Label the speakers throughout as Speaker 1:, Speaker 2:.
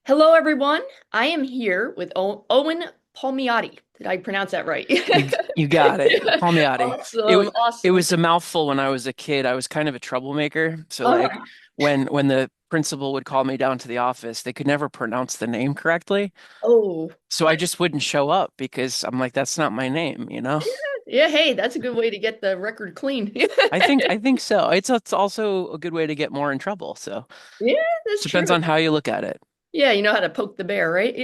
Speaker 1: Hello, everyone. I am here with Owen Palmiotti. Did I pronounce that right?
Speaker 2: You got it. Palmiotti.
Speaker 1: Awesome,
Speaker 2: It
Speaker 1: awesome.
Speaker 2: was a mouthful when I was a kid. I was kind of a troublemaker. So like
Speaker 1: Uh,
Speaker 2: when the principal would call me down to the office, they could never pronounce the name correctly.
Speaker 1: oh,
Speaker 2: So I just wouldn't show up because I'm like, that's not my name, you know?
Speaker 1: yeah. Hey, that's a good way to get the record clean.
Speaker 2: I think so. It's also a good way to get more in trouble. So
Speaker 1: Yeah, that's
Speaker 2: depends
Speaker 1: true.
Speaker 2: on how you look at it.
Speaker 1: Yeah, you know how to poke the bear, right?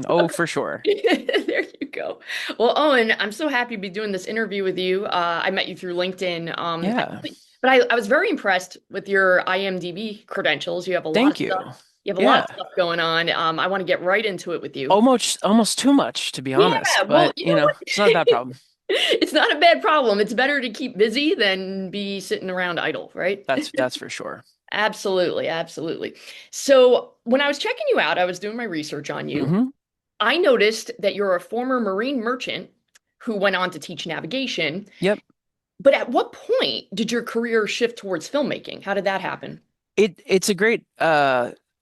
Speaker 2: Oh, for sure.
Speaker 1: There you go. Well, Owen, I'm so happy to be doing this interview with you. I met you through LinkedIn.
Speaker 2: Yeah.
Speaker 1: But I was very impressed with your IMDb credentials. You have a lot of
Speaker 2: Thank
Speaker 1: stuff.
Speaker 2: you.
Speaker 1: You have a lot
Speaker 2: Yeah.
Speaker 1: of stuff going on. I want to get right into it with you.
Speaker 2: Almost too much, to be
Speaker 1: Yeah,
Speaker 2: honest.
Speaker 1: well,
Speaker 2: But
Speaker 1: you
Speaker 2: you
Speaker 1: know
Speaker 2: know,
Speaker 1: what?
Speaker 2: it's not a bad problem.
Speaker 1: It's not a bad problem. It's better to keep busy than be sitting around idle, right?
Speaker 2: That's for sure.
Speaker 1: Absolutely, absolutely. So, when I was checking you out, I was doing my research on you.
Speaker 2: Hmm.
Speaker 1: I noticed that you're a former Marine merchant who went on to teach navigation.
Speaker 2: Yep.
Speaker 1: But at what point did your career shift towards filmmaking? How did that happen?
Speaker 2: It's a great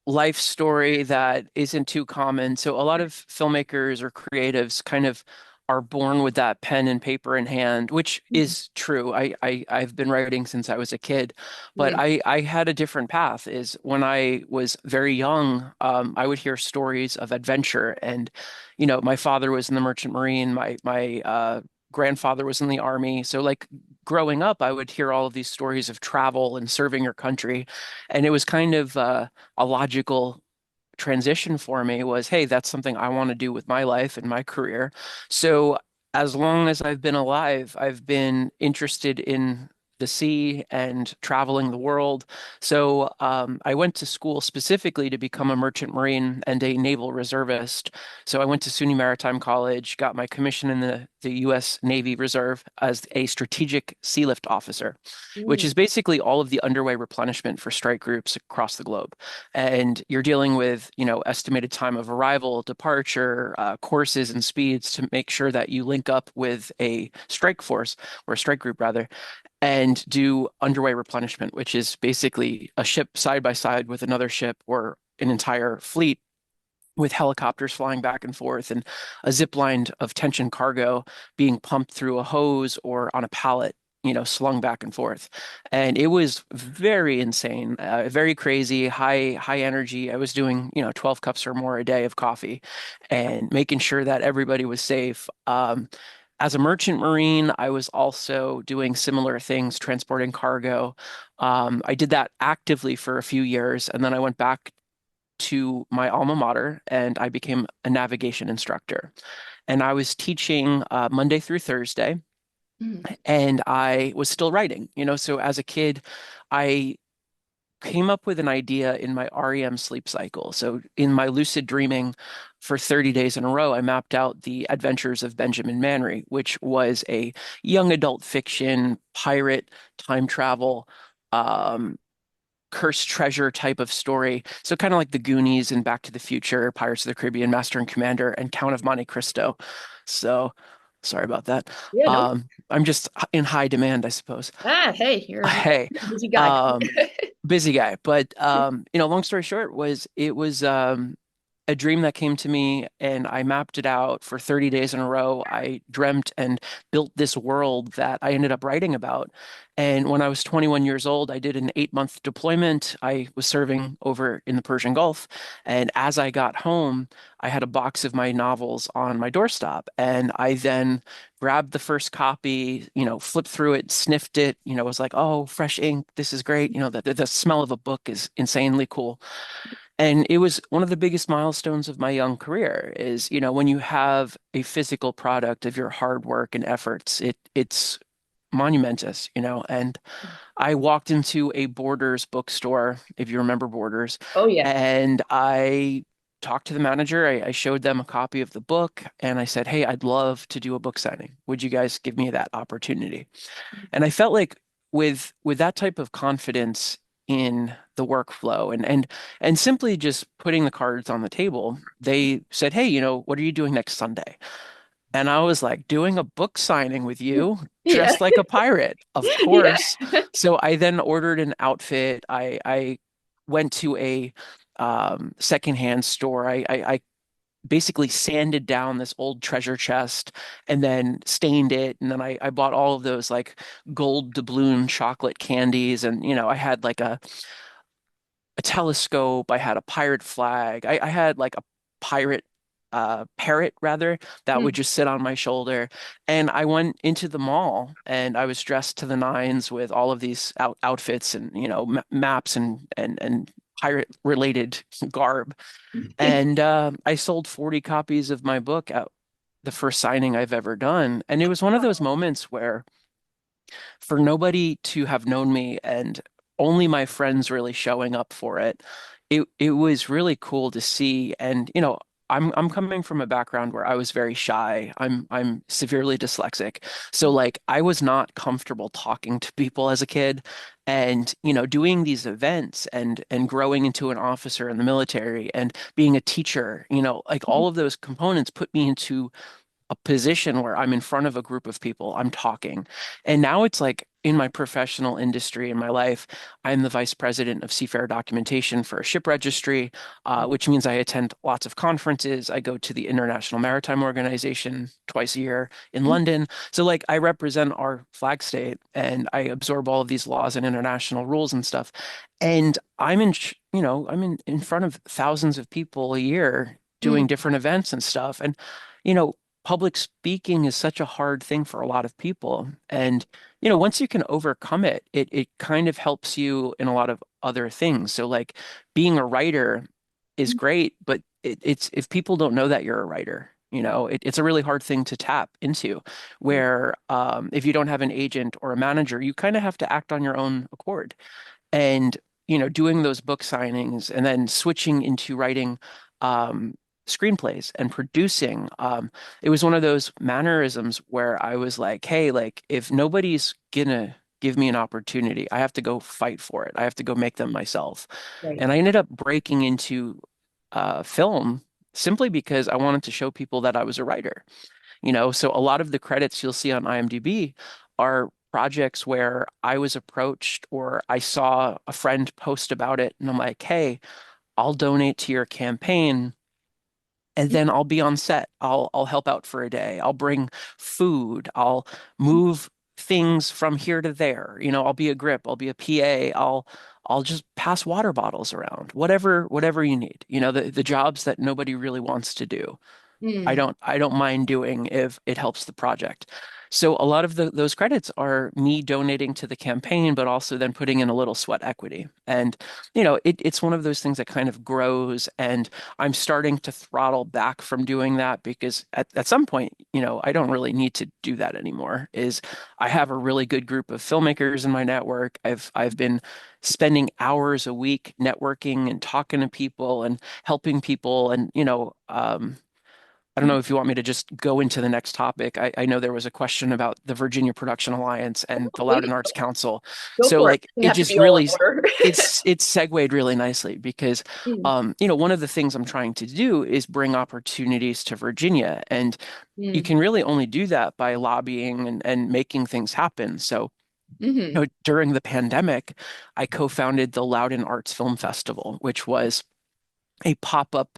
Speaker 2: life story that isn't too common. So a lot of filmmakers or creatives kind of are born with that pen and paper in hand, which is true. I've been writing since I was a kid, but
Speaker 1: Mhm.
Speaker 2: I had a different path. Is when I was very young, I would hear stories of adventure, and my father was in the Merchant Marine. My grandfather was in the army. So like growing up, I would hear all of these stories of travel and serving your country. And it was kind of a logical transition for me was, hey, that's something I want to do with my life and my career. So as long as I've been alive, I've been interested in the sea and traveling the world. So I went to school specifically to become a merchant marine and a naval reservist. So I went to SUNY Maritime College, got my commission in the U.S. Navy Reserve as a strategic sea lift officer, which
Speaker 1: Mm.
Speaker 2: is basically all of the underway replenishment for strike groups across the globe. And you're dealing with, estimated time of arrival, departure, courses and speeds to make sure that you link up with a strike force or a strike group rather, and do underway replenishment, which is basically a ship side by side with another ship or an entire fleet with helicopters flying back and forth and a zip line of tension cargo being pumped through a hose or on a pallet, slung back and forth. And it was very insane, very crazy, high energy. I was doing, 12 cups or more a day of coffee and making sure that everybody was safe. As a merchant marine, I was also doing similar things, transporting cargo. I did that actively for a few years, and then I went back to my alma mater and I became a navigation instructor. And I was teaching Monday through Thursday,
Speaker 1: Mm.
Speaker 2: and I was still writing. So as a kid, I came up with an idea in my REM sleep cycle. So in my lucid dreaming for 30 days in a row, I mapped out the adventures of Benjamin Manry, which was a young adult fiction, pirate, time travel, um, cursed treasure type of story. So kind of like the Goonies and Back to the Future, Pirates of the Caribbean, Master and Commander, and Count of Monte Cristo. So sorry about that.
Speaker 1: Yeah, no.
Speaker 2: I'm just in high demand, I suppose.
Speaker 1: Hey, you're
Speaker 2: Hey,
Speaker 1: a busy guy.
Speaker 2: um, busy guy. But long story short was it was a dream that came to me and I mapped it out for 30 days in a row. I dreamt and built this world that I ended up writing about. And when I was 21 years old, I did an 8-month deployment. I was serving over in the Persian Gulf. And as I got home, I had a box of my novels on my doorstep. And I then grabbed the first copy, flipped through it, sniffed it, was like, oh, fresh ink. This is great. The smell of a book is insanely cool. And it was one of the biggest milestones of my young career is, when you have a physical product of your hard work and efforts, it's monumentous, and I walked into a Borders bookstore, if you remember Borders,
Speaker 1: Oh, yeah.
Speaker 2: and I talked to the manager. I showed them a copy of the book and I said, hey, I'd love to do a book signing. Would you guys give me that opportunity? And I felt like with that type of confidence in the workflow and simply just putting the cards on the table, they said, "Hey, what are you doing next Sunday?" And I was like, "Doing a book signing with you,
Speaker 1: Yeah.
Speaker 2: dressed like a pirate." Of
Speaker 1: Yeah.
Speaker 2: course. So I then ordered an outfit. I went to a secondhand store. I basically sanded down this old treasure chest and then stained it. And then I bought all of those like gold doubloon chocolate candies. And, I had like a telescope. I had a pirate flag. I had like a pirate parrot rather that would
Speaker 1: Mm.
Speaker 2: just sit on my shoulder. And I went into the mall and I was dressed to the nines with all of these outfits and maps and pirate related garb. And I sold 40 copies of my book at the first signing I've ever done. And it was one of those moments where for nobody to have known me and only my friends really showing up for it, it was really cool to see. And I'm coming from a background where I was very shy. I'm severely dyslexic. So like I was not comfortable talking to people as a kid. And doing these events and growing into an officer in the military and being a teacher, like all of those components put me into a position where I'm in front of a group of people, I'm talking. And now it's like in my professional industry in my life, I'm the vice president of seafarer documentation for a ship registry, which means I attend lots of conferences. I go to the International Maritime Organization twice a year in London. So like I represent our flag state and I absorb all of these laws and international rules and stuff. And I'm in front of thousands of people a year doing
Speaker 1: Mm.
Speaker 2: different events and stuff. And you know, public speaking is such a hard thing for a lot of people. And, once you can overcome it, it kind of helps you in a lot of other things. So like being a writer is great, but it's if people don't know that you're a writer, it's a really hard thing to tap into where if you don't have an agent or a manager, you kind of have to act on your own accord. And doing those book signings and then switching into writing um screenplays and producing, it was one of those mannerisms where I was like, hey, like if nobody's gonna give me an opportunity, I have to go fight for it. I have to go make them myself.
Speaker 1: Right.
Speaker 2: And I ended up breaking into film simply because I wanted to show people that I was a writer. So a lot of the credits you'll see on IMDb are projects where I was approached or I saw a friend post about it and I'm like, hey, I'll donate to your campaign and then I'll be on set. I'll help out for a day. I'll bring food. I'll move things from here to there. I'll be a grip, I'll be a PA, I'll just pass water bottles around. Whatever you need. The jobs that nobody really wants to do.
Speaker 1: Mm.
Speaker 2: I don't mind doing if it helps the project. So a lot of those credits are me donating to the campaign, but also then putting in a little sweat equity. And it's one of those things that kind of grows, and I'm starting to throttle back from doing that because at some point, I don't really need to do that anymore. Is I have a really good group of filmmakers in my network. I've been spending hours a week networking and talking to people and helping people and I don't know if you want me to just go into the next topic. I know there was a question about the Virginia Production Alliance and the
Speaker 1: Please
Speaker 2: Loudon Arts Council.
Speaker 1: go
Speaker 2: So
Speaker 1: for it.
Speaker 2: like
Speaker 1: It doesn't
Speaker 2: it
Speaker 1: have to
Speaker 2: just
Speaker 1: be all in
Speaker 2: really
Speaker 1: order.
Speaker 2: it's segued really nicely because
Speaker 1: Mm.
Speaker 2: one of the things I'm trying to do is bring opportunities to Virginia. And you
Speaker 1: Mm.
Speaker 2: can really only do that by lobbying and making things happen. So
Speaker 1: Hmm.
Speaker 2: during the pandemic, I co-founded the Loudon Arts Film Festival, which was a pop-up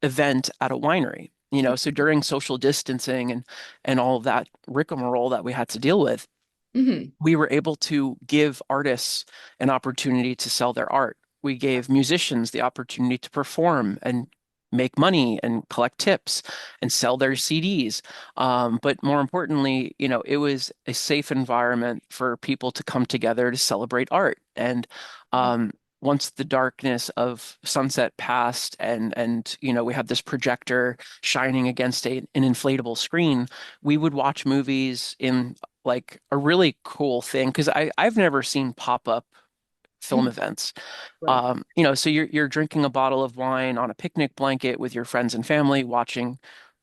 Speaker 2: event at a winery. So during social distancing and all of that rigmarole that we had to deal with,
Speaker 1: Hmm.
Speaker 2: we were able to give artists an opportunity to sell their art. We gave musicians the opportunity to perform and make money and collect tips and sell their CDs. But more importantly, it was a safe environment for people to come together to celebrate art. And once the darkness of sunset passed and we had this projector shining against an inflatable screen, we would watch movies in like a really cool thing because I've never seen pop-up film
Speaker 1: Hmm.
Speaker 2: events.
Speaker 1: Right.
Speaker 2: So you're drinking a bottle of wine on a picnic blanket with your friends and family watching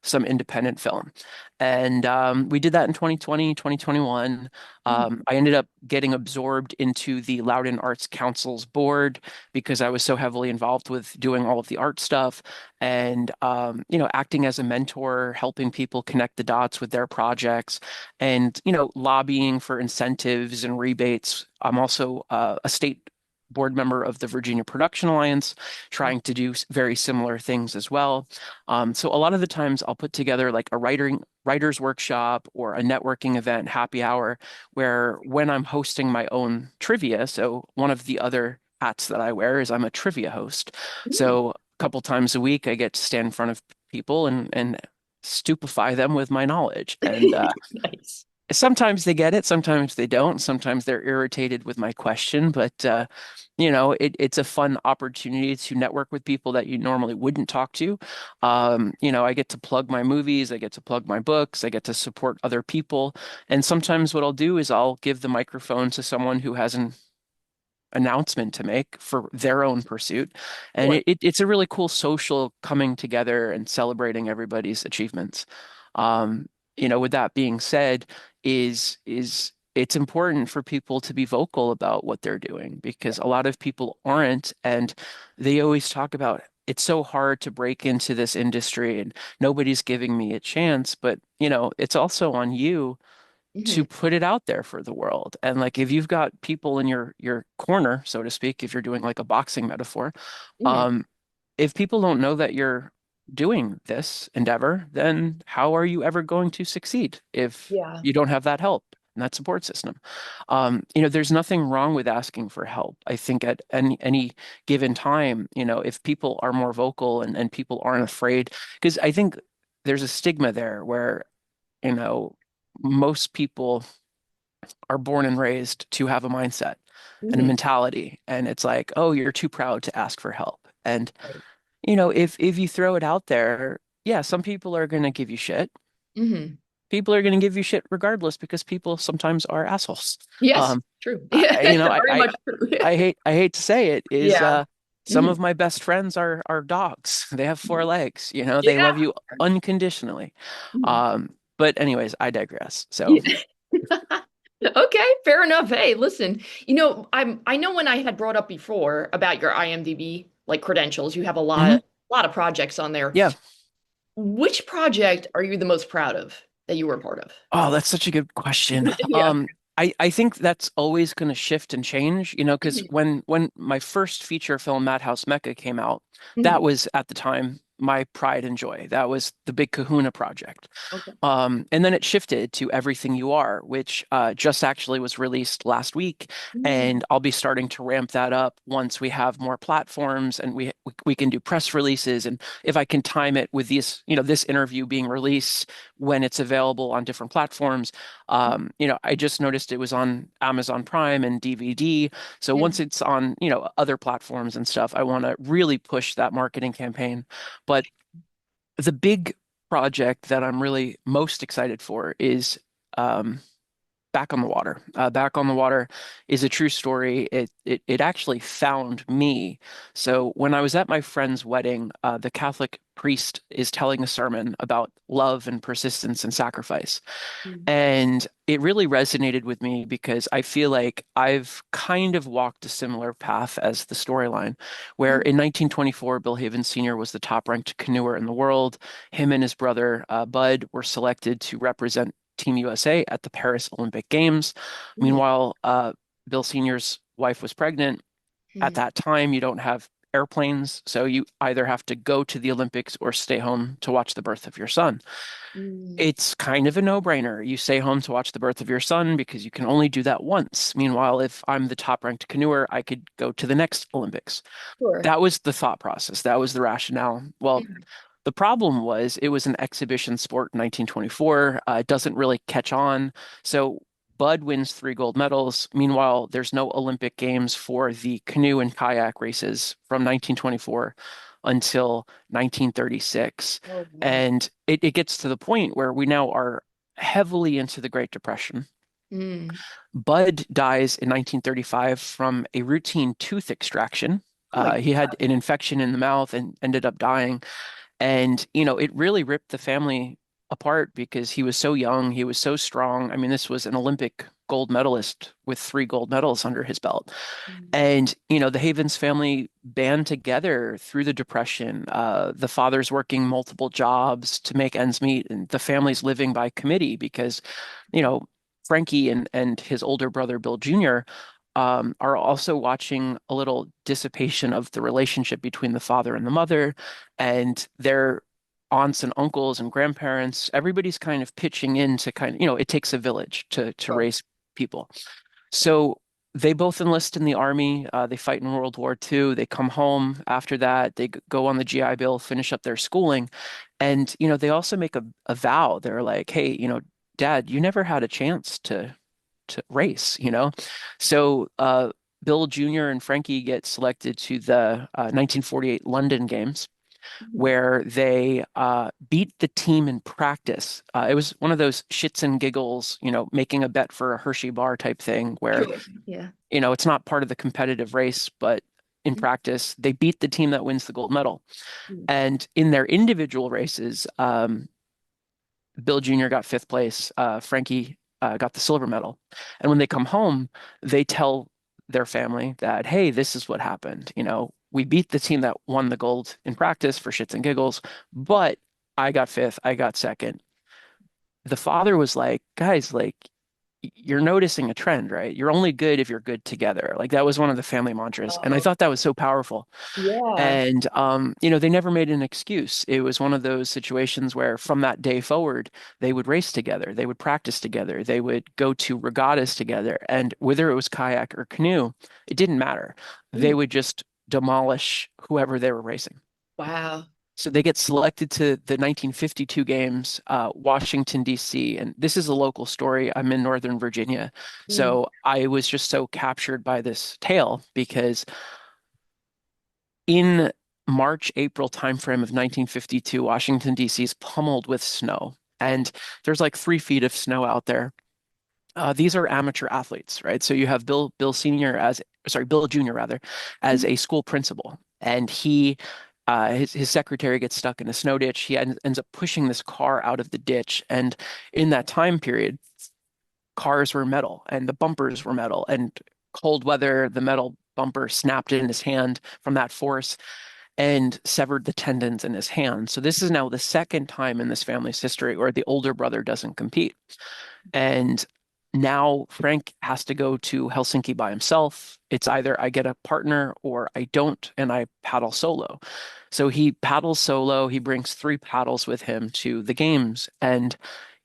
Speaker 2: some independent film. And we did that in 2020, 2021.
Speaker 1: Mm.
Speaker 2: I ended up getting absorbed into the Loudoun Arts Council's board because I was so heavily involved with doing all of the art stuff and acting as a mentor, helping people connect the dots with their projects and lobbying for incentives and rebates. I'm also a state board member of the Virginia Production Alliance, trying to do very similar things as well. So a lot of the times I'll put together like a writer's workshop or a networking event, happy hour, where when I'm hosting my own trivia, so one of the other hats that I wear is I'm a trivia host.
Speaker 1: Mm.
Speaker 2: So a couple times a week, I get to stand in front of people and stupefy them with my knowledge. And
Speaker 1: Nice.
Speaker 2: sometimes they get it, sometimes they don't. Sometimes they're irritated with my question, but it's a fun opportunity to network with people that you normally wouldn't talk to. I get to plug my movies, I get to plug my books, I get to support other people. And sometimes what I'll do is I'll give the microphone to someone who has an announcement to make for their own pursuit. And
Speaker 1: Sure.
Speaker 2: it's a really cool social coming together and celebrating everybody's achievements. With that being said, is it's important for people to be vocal about what they're doing because a lot of people aren't, and they always talk about it's so hard to break into this industry and nobody's giving me a chance. But, it's also on you
Speaker 1: Hmm.
Speaker 2: to put it out there for the world. And like if you've got people in your corner, so to speak, if you're doing like a boxing metaphor,
Speaker 1: Hmm.
Speaker 2: um, if people don't know that you're doing this endeavor, then how are you ever going to succeed if
Speaker 1: Yeah.
Speaker 2: you don't have that help and that support system? There's nothing wrong with asking for help. I think at any given time, if people are more vocal and people aren't afraid, because I think there's a stigma there where you know, most people are born and raised to have a mindset and a
Speaker 1: Hmm.
Speaker 2: mentality. And it's like, oh, you're too proud to ask for help. And,
Speaker 1: Right.
Speaker 2: if you throw it out there, yeah, some people are going to give you shit.
Speaker 1: Hmm.
Speaker 2: People are going to give you shit regardless because people sometimes are assholes.
Speaker 1: Yes,
Speaker 2: Um,
Speaker 1: true. Yeah,
Speaker 2: I, you know,
Speaker 1: very much true.
Speaker 2: I hate to say it is,
Speaker 1: Yeah.
Speaker 2: some
Speaker 1: Hmm.
Speaker 2: of my best friends are dogs. They have four legs, they love
Speaker 1: Yeah.
Speaker 2: you unconditionally.
Speaker 1: Mhm.
Speaker 2: But anyways, I digress. So,
Speaker 1: Yeah. Okay, fair enough. Hey, listen, I know when I had brought up before about your IMDb like credentials, you have a
Speaker 2: mhm.
Speaker 1: lot of projects on there.
Speaker 2: Yeah.
Speaker 1: Which project are you the most proud of that you were a part of?
Speaker 2: Oh, that's such a good question.
Speaker 1: Yeah.
Speaker 2: I think that's always going to shift and change, because
Speaker 1: Mhm.
Speaker 2: when my first feature film, Madhouse Mecca, came out, that
Speaker 1: Mhm.
Speaker 2: was at the time my pride and joy. That was the big Kahuna project.
Speaker 1: Okay.
Speaker 2: And then it shifted to Everything You Are, which just actually was released last week.
Speaker 1: Mm.
Speaker 2: And I'll be starting to ramp that up once we have more platforms and we can do press releases. And if I can time it with this interview being released when it's available on different platforms. I just noticed it was on Amazon Prime and DVD. So
Speaker 1: Yeah.
Speaker 2: once it's on, other platforms and stuff, I want to really push that marketing campaign. But the big project that I'm really most excited for is um, Back on the Water. Back on the Water is a true story. It actually found me. So when I was at my friend's wedding, the Catholic priest is telling a sermon about love and persistence and sacrifice.
Speaker 1: Mm.
Speaker 2: And it really resonated with me because I feel like I've kind of walked a similar path as the storyline, where
Speaker 1: Mm.
Speaker 2: in 1924, Bill Havens Sr. was the top-ranked canoeer in the world. Him and his brother, Bud, were selected to represent Team USA at the Paris Olympic Games.
Speaker 1: Mm.
Speaker 2: Meanwhile, Bill Sr.'s wife was pregnant. At
Speaker 1: Mm.
Speaker 2: that time, you don't have airplanes, so you either have to go to the Olympics or stay home to watch the birth of your son.
Speaker 1: Mm.
Speaker 2: It's kind of a no-brainer. You stay home to watch the birth of your son because you can only do that once. Meanwhile, if I'm the top-ranked canoeer, I could go to the next Olympics.
Speaker 1: Sure.
Speaker 2: That was the thought process. That was the rationale. Well,
Speaker 1: Mm.
Speaker 2: the problem was it was an exhibition sport in 1924. It doesn't really catch on. So Bud wins three gold medals. Meanwhile, there's no Olympic Games for the canoe and kayak races from 1924 until 1936.
Speaker 1: Oh, wow.
Speaker 2: And it gets to the point where we now are heavily into the Great Depression.
Speaker 1: Mm.
Speaker 2: Bud dies in 1935 from a routine tooth extraction.
Speaker 1: Oh my
Speaker 2: He
Speaker 1: God.
Speaker 2: had an infection in the mouth and ended up dying. And, it really ripped the family apart because he was so young, he was so strong. I mean, this was an Olympic gold medalist with three gold medals under his belt.
Speaker 1: Mm.
Speaker 2: And, the Havens family band together through the Depression. The father's working multiple jobs to make ends meet, and the family's living by committee because, you know, Frankie and his older brother, Bill Jr., are also watching a little dissipation of the relationship between the father and the mother, and their aunts and uncles and grandparents. Everybody's kind of pitching in to kind of, it takes a village to
Speaker 1: Sure.
Speaker 2: raise people. So they both enlist in the army. They fight in World War II. They come home after that. They go on the GI Bill, finish up their schooling. And, they also make a vow. They're like, hey, Dad, you never had a chance to race, So Bill Jr. and Frankie get selected to the 1948 London Games,
Speaker 1: Mhm.
Speaker 2: where they beat the team in practice. It was one of those shits and giggles, making a bet for a Hershey bar type thing where,
Speaker 1: Sure. Yeah.
Speaker 2: it's not part of the competitive race, but in practice, they beat the team that wins the gold medal.
Speaker 1: Mhm.
Speaker 2: And in their individual races, Bill Jr. got fifth place. Frankie got the silver medal. And when they come home, they tell their family that, hey, this is what happened. We beat the team that won the gold in practice for shits and giggles, but I got fifth, I got second. The father was like, guys, like, you're noticing a trend, right? You're only good if you're good together. Like that was one of the family mantras. And I
Speaker 1: Oh,
Speaker 2: thought that was so powerful.
Speaker 1: yeah.
Speaker 2: And they never made an excuse. It was one of those situations where from that day forward, they would race together, they would practice together, they would go to regattas together, and whether it was kayak or canoe, it didn't matter. They
Speaker 1: Mm.
Speaker 2: would just demolish whoever they were racing.
Speaker 1: Wow.
Speaker 2: So they get selected to the 1952 games, Washington, D.C. And this is a local story. I'm in Northern Virginia.
Speaker 1: Mm.
Speaker 2: So I was just so captured by this tale because in March, April timeframe of 1952, Washington, D.C. is pummeled with snow. And there's like 3 feet of snow out there. These are amateur athletes, right? So you have Bill Jr. rather, as a school principal. And his secretary gets stuck in a snow ditch. He ends up pushing this car out of the ditch. And in that time period, cars were metal and the bumpers were metal. And cold weather, the metal bumper snapped in his hand from that force and severed the tendons in his hand. So this is now the second time in this family's history where the older brother doesn't compete. And now Frank has to go to Helsinki by himself. It's either I get a partner or I don't, and I paddle solo. So he paddles solo. He brings 3 paddles with him to the games. And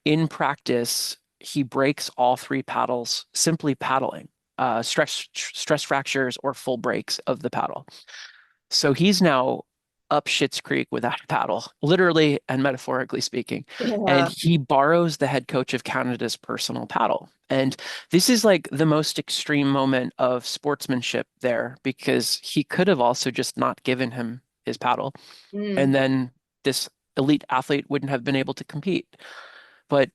Speaker 2: in practice, he breaks all 3 paddles simply paddling, stress fractures or full breaks of the paddle. So he's now up Schitt's Creek without a paddle, literally and metaphorically speaking. And
Speaker 1: Yeah.
Speaker 2: he borrows the head coach of Canada's personal paddle. And this is like the most extreme moment of sportsmanship there because he could have also just not given him his paddle.
Speaker 1: Mm.
Speaker 2: And then this elite athlete wouldn't have been able to compete. But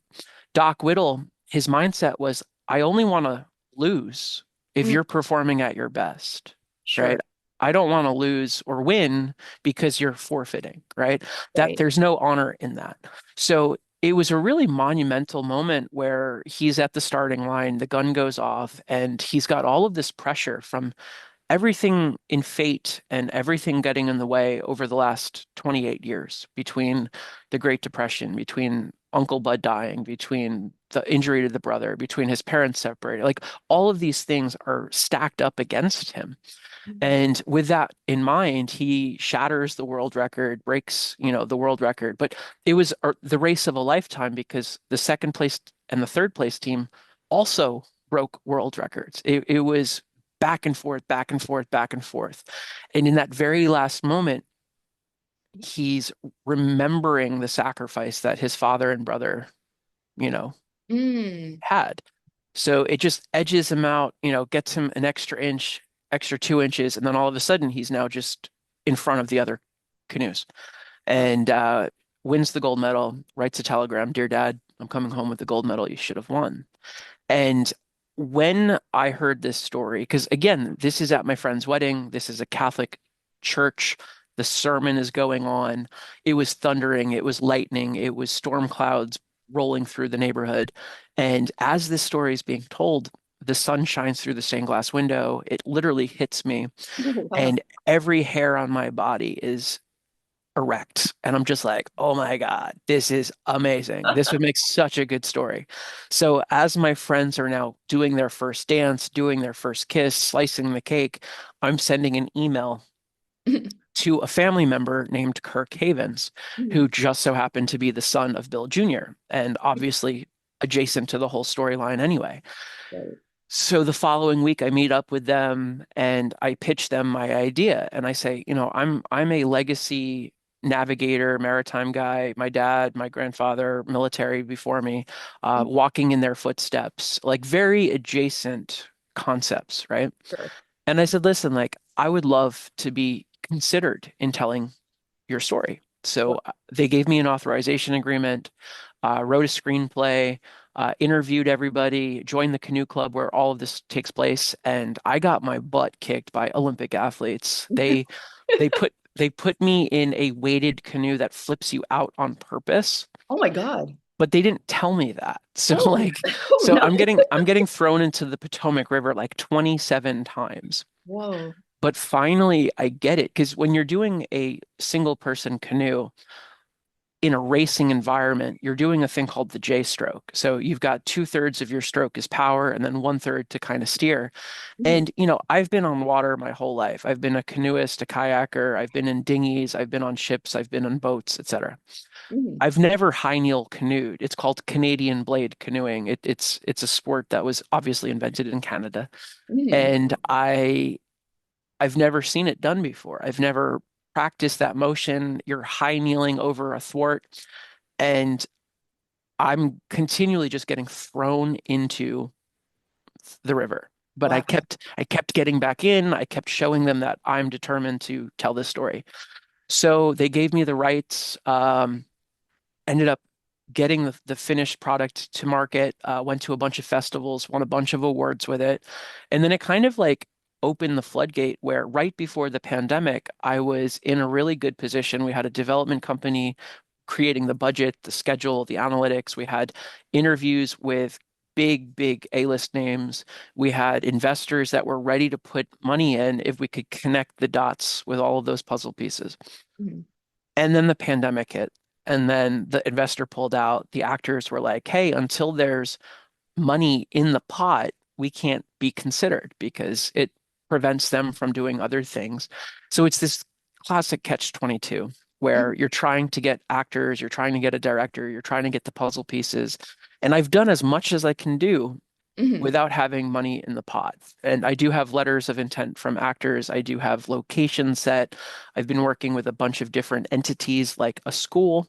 Speaker 2: Doc Whittle, his mindset was, I only want to lose if
Speaker 1: Mm.
Speaker 2: you're performing at your best, right?
Speaker 1: Sure.
Speaker 2: I don't want to lose or win because you're forfeiting, right? That
Speaker 1: Right.
Speaker 2: there's no honor in that. So it was a really monumental moment where he's at the starting line, the gun goes off, and he's got all of this pressure from everything in fate and everything getting in the way over the last 28 years between the Great Depression, between Uncle Bud dying, between the injury to the brother, between his parents separated. Like all of these things are stacked up against him.
Speaker 1: Mm.
Speaker 2: And with that in mind, he shatters the world record, breaks, the world record. But it was the race of a lifetime because the second place and the third place team also broke world records. It was back and forth, back and forth, back and forth. And in that very last moment, he's remembering the sacrifice that his father and brother, you know,
Speaker 1: Mm.
Speaker 2: had. So it just edges him out, gets him an extra inch, extra 2 inches, and then all of a sudden he's now just in front of the other canoes
Speaker 1: Wow.
Speaker 2: and wins the gold medal, writes a telegram, Dear Dad, I'm coming home with the gold medal you should have won. And when I heard this story, because again, this is at my friend's wedding, this is a Catholic church, the sermon is going on. It was thundering, it was lightning, it was storm clouds rolling through the neighborhood. And as this story is being told, the sun shines through the stained glass window. It literally hits me,
Speaker 1: Wow.
Speaker 2: and every hair on my body is erect. And I'm just like, oh my God, this is amazing. This would make such a good story. So as my friends are now doing their first dance, doing their first kiss, slicing the cake, I'm sending an email to a family member named Kirk Havens, who just so happened to be the son of Bill Jr. and obviously adjacent to the whole storyline anyway.
Speaker 1: Right.
Speaker 2: So the following week, I meet up with them and I pitch them my idea. And I say, I'm a legacy navigator, maritime guy. My dad, my grandfather, military before me, walking in their footsteps, like very adjacent concepts, right?
Speaker 1: Sure.
Speaker 2: And I said, listen, like I would love to be considered in telling your story. So
Speaker 1: Wow.
Speaker 2: they gave me an authorization agreement, wrote a screenplay, interviewed everybody, joined the canoe club where all of this takes place, and I got my butt kicked by Olympic athletes. They put me in a weighted canoe that flips you out on purpose,
Speaker 1: Oh my God.
Speaker 2: but they didn't tell me that. So
Speaker 1: Oh,
Speaker 2: like,
Speaker 1: oh
Speaker 2: so
Speaker 1: no.
Speaker 2: I'm getting thrown into the Potomac River like 27 times.
Speaker 1: Whoa.
Speaker 2: But finally, I get it because when you're doing a single person canoe, in a racing environment, you're doing a thing called the J stroke. So you've got two-thirds of your stroke is power and then one-third to kind of steer.
Speaker 1: Mhm,
Speaker 2: And, I've been on water my whole life. I've been a canoeist, a kayaker, I've been in dinghies, I've been on ships, I've been on boats, etc.
Speaker 1: mhm,
Speaker 2: I've never high kneel canoed. It's called Canadian blade canoeing. It's a sport that was obviously invented in Canada.
Speaker 1: mhm.
Speaker 2: And I've never seen it done before. I've never practiced that motion. You're high kneeling over a thwart. And I'm continually just getting thrown into the river. But I
Speaker 1: Wow.
Speaker 2: kept I kept getting back in. I kept showing them that I'm determined to tell this story. So they gave me the rights. Ended up getting the finished product to market. Went to a bunch of festivals, won a bunch of awards with it, and then it kind of like opened the floodgate where right before the pandemic, I was in a really good position. We had a development company creating the budget, the schedule, the analytics. We had interviews with big, big A-list names. We had investors that were ready to put money in if we could connect the dots with all of those puzzle pieces.
Speaker 1: Mhm.
Speaker 2: And then the pandemic hit. And then the investor pulled out. The actors were like, hey, until there's money in the pot, we can't be considered because it prevents them from doing other things. So it's this classic catch-22 where
Speaker 1: Mhm,
Speaker 2: you're trying to get actors, you're trying to get a director, you're trying to get the puzzle pieces. And I've done as much as I can do
Speaker 1: mhm.
Speaker 2: without having money in the pot. And I do have letters of intent from actors. I do have locations set. I've been working with a bunch of different entities like a school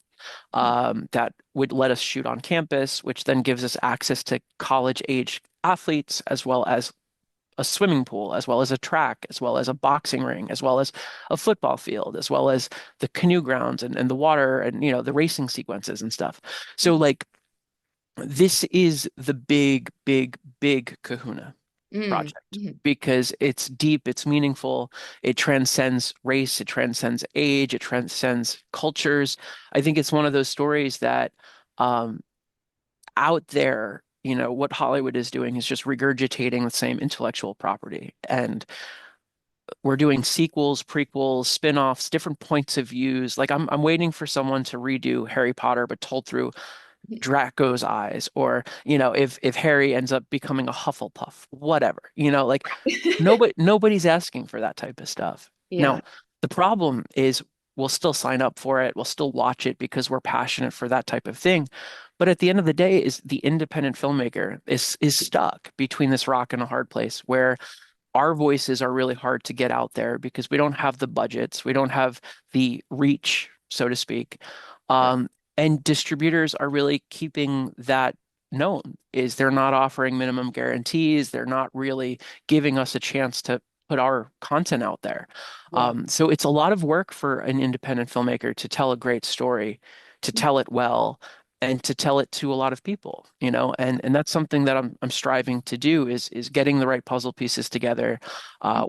Speaker 2: that would let us shoot on campus, which then gives us access to college age athletes, as well as a swimming pool, as well as a track, as well as a boxing ring, as well as a football field, as well as the canoe grounds and the water and, the racing sequences and stuff. So, like, this is the big, big, big kahuna
Speaker 1: Mm,
Speaker 2: project
Speaker 1: mhm.
Speaker 2: because it's deep, it's meaningful, it transcends race, it transcends age, it transcends cultures. I think it's one of those stories that um, out there, what Hollywood is doing is just regurgitating the same intellectual property. And we're doing sequels, prequels, spin-offs, different points of views. Like I'm waiting for someone to redo Harry Potter, but told through Draco's eyes, or if Harry ends up becoming a Hufflepuff, whatever. Like nobody's asking for that type of stuff. Now,
Speaker 1: Yeah.
Speaker 2: the problem is we'll still sign up for it, we'll still watch it because we're passionate for that type of thing. But at the end of the day, is the independent filmmaker is stuck between this rock and a hard place where our voices are really hard to get out there because we don't have the budgets, we don't have the reach, so to speak.
Speaker 1: Right.
Speaker 2: And distributors are really keeping that known, is they're not offering minimum guarantees, they're not really giving us a chance to put our content out there.
Speaker 1: Wow.
Speaker 2: So it's a lot of work for an independent filmmaker to tell a great story, to tell it well, and to tell it to a lot of people, and that's something that I'm striving to do is getting the right puzzle pieces together,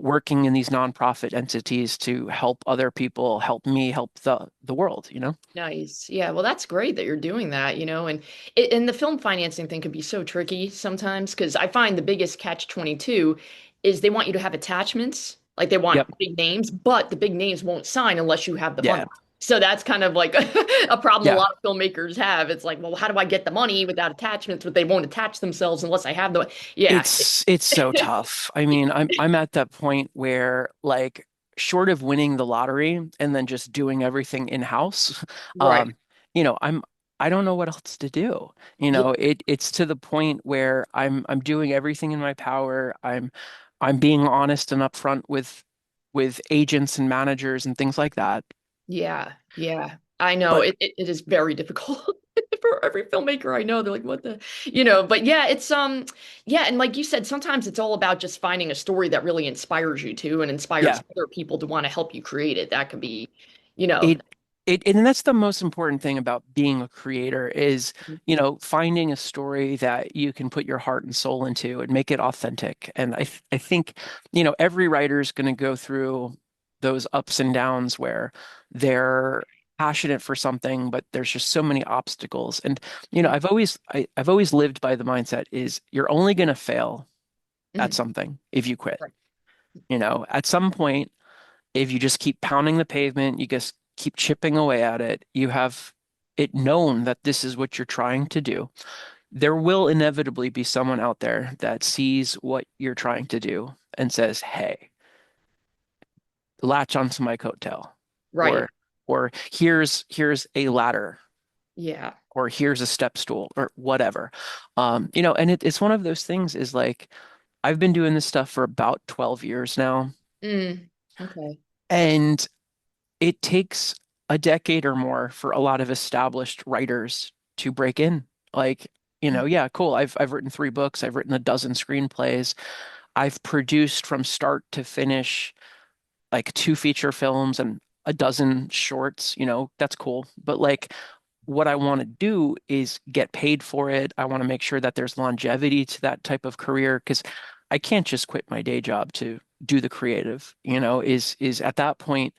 Speaker 2: working in these nonprofit entities to help other people, help me, help the world.
Speaker 1: Nice. Yeah, well, that's great that you're doing that, and the film financing thing can be so tricky sometimes because I find the biggest catch 22 is they want you to have attachments, like they want
Speaker 2: Yep.
Speaker 1: big names, but the big names won't sign unless you have the
Speaker 2: Yeah.
Speaker 1: funding. So that's kind of like a problem a
Speaker 2: Yeah.
Speaker 1: lot of filmmakers have. It's like, well, how do I get the money without attachments? But they won't attach themselves unless I have the, yeah,
Speaker 2: It's so tough. I mean, I'm at that point where like short of winning the lottery and then just doing everything in-house,
Speaker 1: right.
Speaker 2: um, you know, I don't know what else to do.
Speaker 1: Yeah,
Speaker 2: It's to the point where I'm doing everything in my power. I'm being honest and upfront with agents and managers and things like that.
Speaker 1: yeah, yeah. I know
Speaker 2: But
Speaker 1: it is very difficult for every filmmaker I know. They're like, what the, but yeah, yeah, and like you said, sometimes it's all about just finding a story that really inspires you too and inspires
Speaker 2: yeah,
Speaker 1: other people to want to help you create it. That could be, you know,
Speaker 2: it and that's the most important thing about being a creator is, finding a story that you can put your heart and soul into and make it authentic. And I think, every writer is going to go through those ups and downs where they're passionate for something, but there's just so many obstacles. And, I've always lived by the mindset is you're only going to fail at
Speaker 1: Mhm.
Speaker 2: something if you quit.
Speaker 1: Right.
Speaker 2: At some point if you just keep pounding the pavement, you just keep chipping away at it, you have it known that this is what you're trying to do. There will inevitably be someone out there that sees what you're trying to do and says, "Hey, latch onto my coattail,"
Speaker 1: Right.
Speaker 2: or here's a ladder,
Speaker 1: Yeah.
Speaker 2: or here's a step stool, or whatever. And it's one of those things is like I've been doing this stuff for about 12 years now,
Speaker 1: Mm. Okay.
Speaker 2: and it takes a decade or more for a lot of established writers to break in. Like, yeah, cool. I've written 3 books, I've written a dozen screenplays, I've produced from start to finish like 2 feature films and a dozen shorts, that's cool. But like what I want to do is get paid for it. I want to make sure that there's longevity to that type of career because I can't just quit my day job to do the creative, is at that point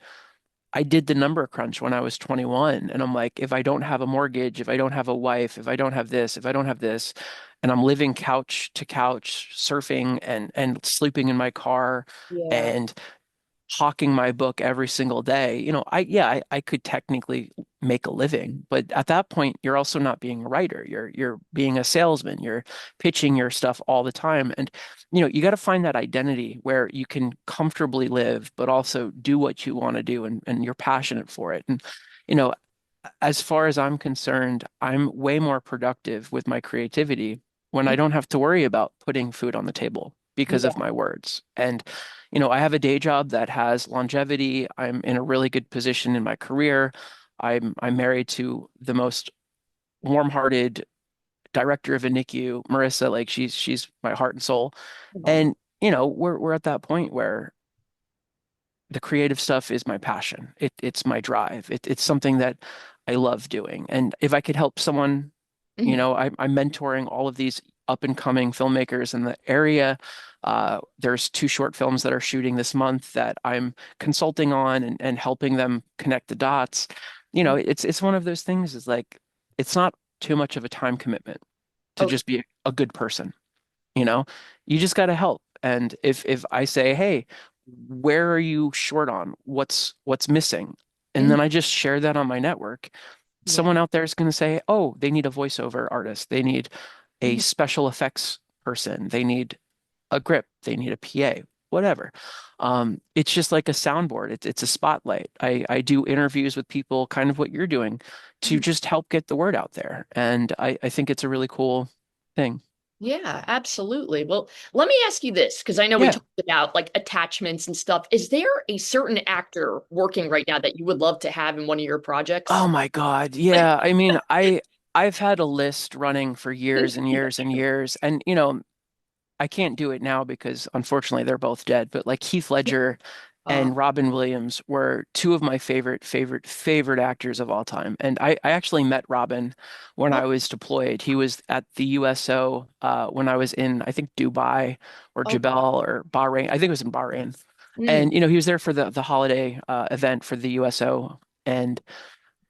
Speaker 2: I did the number crunch when I was 21. And I'm like, if I don't have a mortgage, if I don't have a wife, if I don't have this, if I don't have this, and I'm living couch to couch, surfing and sleeping in my car
Speaker 1: Yeah.
Speaker 2: and hawking my book every single day, I could technically make a living. But at that point, you're also not being a writer. You're being a salesman. You're pitching your stuff all the time. And you got to find that identity where you can comfortably live, but also do what you want to do and you're passionate for it. And you know, as far as I'm concerned, I'm way more productive with my creativity when I don't have to worry about putting food on the table because of
Speaker 1: Yeah.
Speaker 2: my words. And, I have a day job that has longevity. I'm in a really good position in my career. I'm married to the most warm-hearted director of a NICU, Marissa. Like she's my heart and soul.
Speaker 1: Oh,
Speaker 2: And, we're at that point where the creative stuff is my passion. It's my drive. It's something that I love doing. And if I could help someone,
Speaker 1: mhm.
Speaker 2: I'm mentoring all of these up and coming filmmakers in the area. There's 2 short films that are shooting this month that I'm consulting on and helping them connect the dots. It's one of those things is like it's not too much of a time commitment to
Speaker 1: Okay.
Speaker 2: just be a good person you know you just got to help. And if I say, hey, where are you short on what's missing, and
Speaker 1: Mhm.
Speaker 2: then I just share that on my network,
Speaker 1: Yeah.
Speaker 2: someone out there is going to say, oh, they need a voiceover artist, they need a
Speaker 1: Mhm.
Speaker 2: special effects person, they need a grip, they need a PA, whatever. It's just like a soundboard. It's a spotlight. I do interviews with people, kind of what you're doing, to
Speaker 1: Mhm.
Speaker 2: just help get the word out there. And I think it's a really cool thing.
Speaker 1: Yeah, absolutely. Well, let me ask you this, because I know we
Speaker 2: Yeah.
Speaker 1: talked about like attachments and stuff. Is there a certain actor working right now that you would love to have in one of your projects?
Speaker 2: Oh my God. Yeah. I mean, I've had a list running for years and
Speaker 1: Yeah.
Speaker 2: years and years. And I can't do it now because unfortunately they're both dead. But like Heath Ledger
Speaker 1: Uh,
Speaker 2: and Robin Williams were 2 of my favorite actors of all time. And I actually met Robin when
Speaker 1: oh,
Speaker 2: I was deployed. He was at the USO when I was in, I think, Dubai or
Speaker 1: oh,
Speaker 2: Jebel or Bahrain. I think it was in Bahrain.
Speaker 1: mm,
Speaker 2: And he was there for the holiday event for the USO. And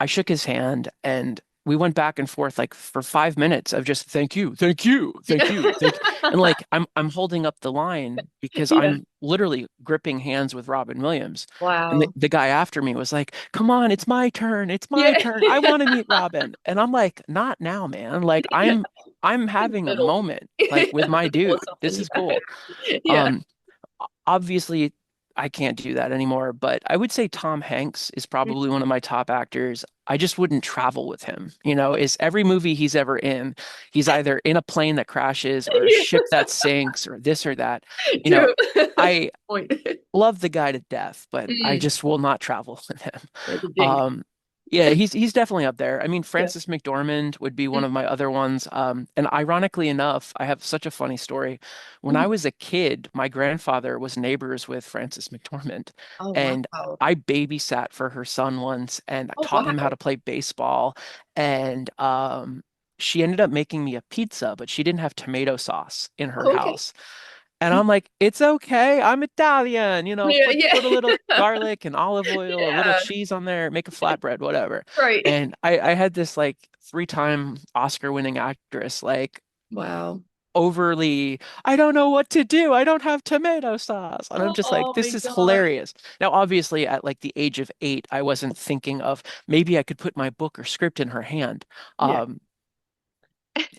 Speaker 2: I shook his hand, and we went back and forth like for 5 minutes of just thank you, thank you, thank you, thank you. And like I'm holding up the line because
Speaker 1: Yeah.
Speaker 2: I'm literally gripping hands with Robin Williams. And
Speaker 1: Wow.
Speaker 2: the guy after me was like, "Come on, it's my turn. It's my
Speaker 1: Yeah.
Speaker 2: turn. I want to meet Robin." And I'm like, "Not now, man. Like
Speaker 1: Yeah.
Speaker 2: I'm
Speaker 1: In the
Speaker 2: having a
Speaker 1: middle.
Speaker 2: moment like with my
Speaker 1: Middle of
Speaker 2: dude. This
Speaker 1: something.
Speaker 2: is cool."
Speaker 1: Yeah. Yeah.
Speaker 2: Um Obviously I can't do that anymore, but I would say Tom Hanks is probably one of my top actors. I just wouldn't travel with him. You know, is every movie he's ever in, he's either in a plane that crashes or a
Speaker 1: Yeah.
Speaker 2: ship that sinks or this or that. You know,
Speaker 1: True.
Speaker 2: I
Speaker 1: Point.
Speaker 2: love the guy to death, but I
Speaker 1: Mm.
Speaker 2: just will not travel with him.
Speaker 1: Like a dink.
Speaker 2: Um, yeah, he's definitely up there. I mean,
Speaker 1: Yeah.
Speaker 2: Francis McDormand would be one
Speaker 1: Mm.
Speaker 2: of my other ones. And ironically enough, I have such a funny story. When I
Speaker 1: Mhm.
Speaker 2: was a kid, my grandfather was neighbors with Francis McDormand,
Speaker 1: Oh,
Speaker 2: and
Speaker 1: wow.
Speaker 2: I babysat for her son once, and I
Speaker 1: Oh,
Speaker 2: taught him how
Speaker 1: wow.
Speaker 2: to play baseball. And she ended up making me a pizza, but she didn't have tomato sauce in her
Speaker 1: Oh, okay.
Speaker 2: house. And I'm like, it's okay. I'm Italian. You know,
Speaker 1: Yeah,
Speaker 2: put a little
Speaker 1: yeah.
Speaker 2: garlic and olive oil, a little
Speaker 1: Yeah.
Speaker 2: cheese on there, make a flatbread, whatever.
Speaker 1: Right.
Speaker 2: And I had this like 3-time Oscar-winning actress, like
Speaker 1: Wow.
Speaker 2: overly, I don't know what to do. I don't have tomato sauce. And I'm just like,
Speaker 1: Oh my
Speaker 2: this is
Speaker 1: God.
Speaker 2: hilarious. Now, obviously, at like the age of 8, I wasn't thinking of maybe I could put my book or script in her hand.
Speaker 1: Yeah.
Speaker 2: Um,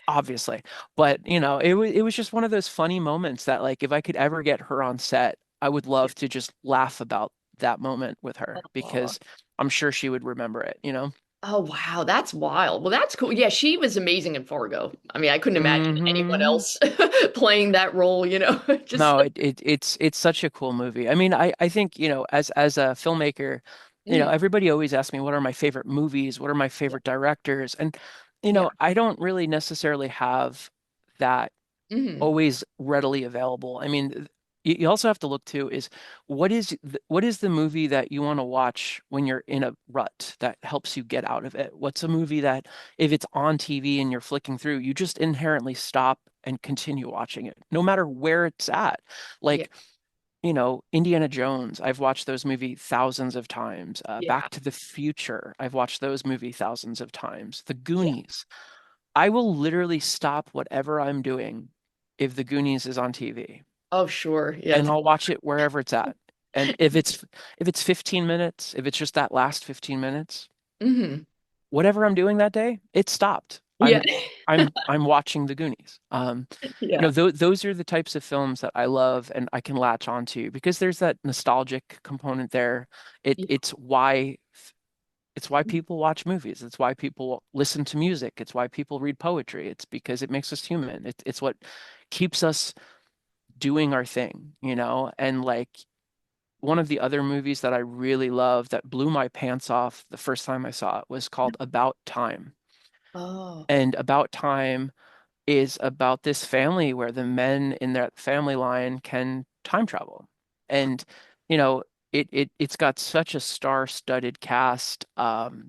Speaker 2: obviously. But, it was just one of those funny moments that like if I could ever get her on set, I would
Speaker 1: Yeah.
Speaker 2: love to just laugh about that moment with her
Speaker 1: Oh.
Speaker 2: because I'm sure she would remember it, you know?
Speaker 1: Oh, wow. That's wild. Well, that's cool. Yeah, she was amazing in Fargo. I mean, I couldn't imagine anyone
Speaker 2: Hmm.
Speaker 1: else playing that role, just
Speaker 2: No, it's such a cool movie. I mean, I think, as a filmmaker,
Speaker 1: mm,
Speaker 2: everybody always asks me what are my favorite movies, what are my
Speaker 1: yeah.
Speaker 2: favorite directors, and
Speaker 1: Yeah.
Speaker 2: I don't really necessarily have that
Speaker 1: Hmm.
Speaker 2: always readily available. I mean, you also have to look too is what is the movie that you want to watch when you're in a rut that helps you get out of it? What's a movie that if it's on TV and you're flicking through, you just inherently stop and continue watching it, no matter where it's at.
Speaker 1: Yeah.
Speaker 2: Like, Indiana Jones, I've watched those movies thousands of times.
Speaker 1: Yeah.
Speaker 2: Back to the Future, I've watched those movies thousands of times. The
Speaker 1: Yeah.
Speaker 2: Goonies. I will literally stop whatever I'm doing if the Goonies is on TV,
Speaker 1: Oh, sure.
Speaker 2: and
Speaker 1: Yes.
Speaker 2: I'll watch it wherever it's at. And if it's 15 minutes, if it's just that last 15 minutes,
Speaker 1: Hmm.
Speaker 2: whatever I'm doing that day, it stopped.
Speaker 1: Yeah.
Speaker 2: I'm watching the Goonies.
Speaker 1: Yeah.
Speaker 2: Those are the types of films that I love and I can latch onto because there's that nostalgic component there. It
Speaker 1: Yeah.
Speaker 2: it's why people watch movies. It's why people listen to music. It's why people read poetry. It's because it makes us human. It's what keeps us doing our thing, And like one of the other movies that I really love that blew my pants off the first time I saw it was called About Time.
Speaker 1: Oh.
Speaker 2: And About Time is about this family where the men in that family line can time travel. And, you know, it's got such a star-studded cast.
Speaker 1: Hmm.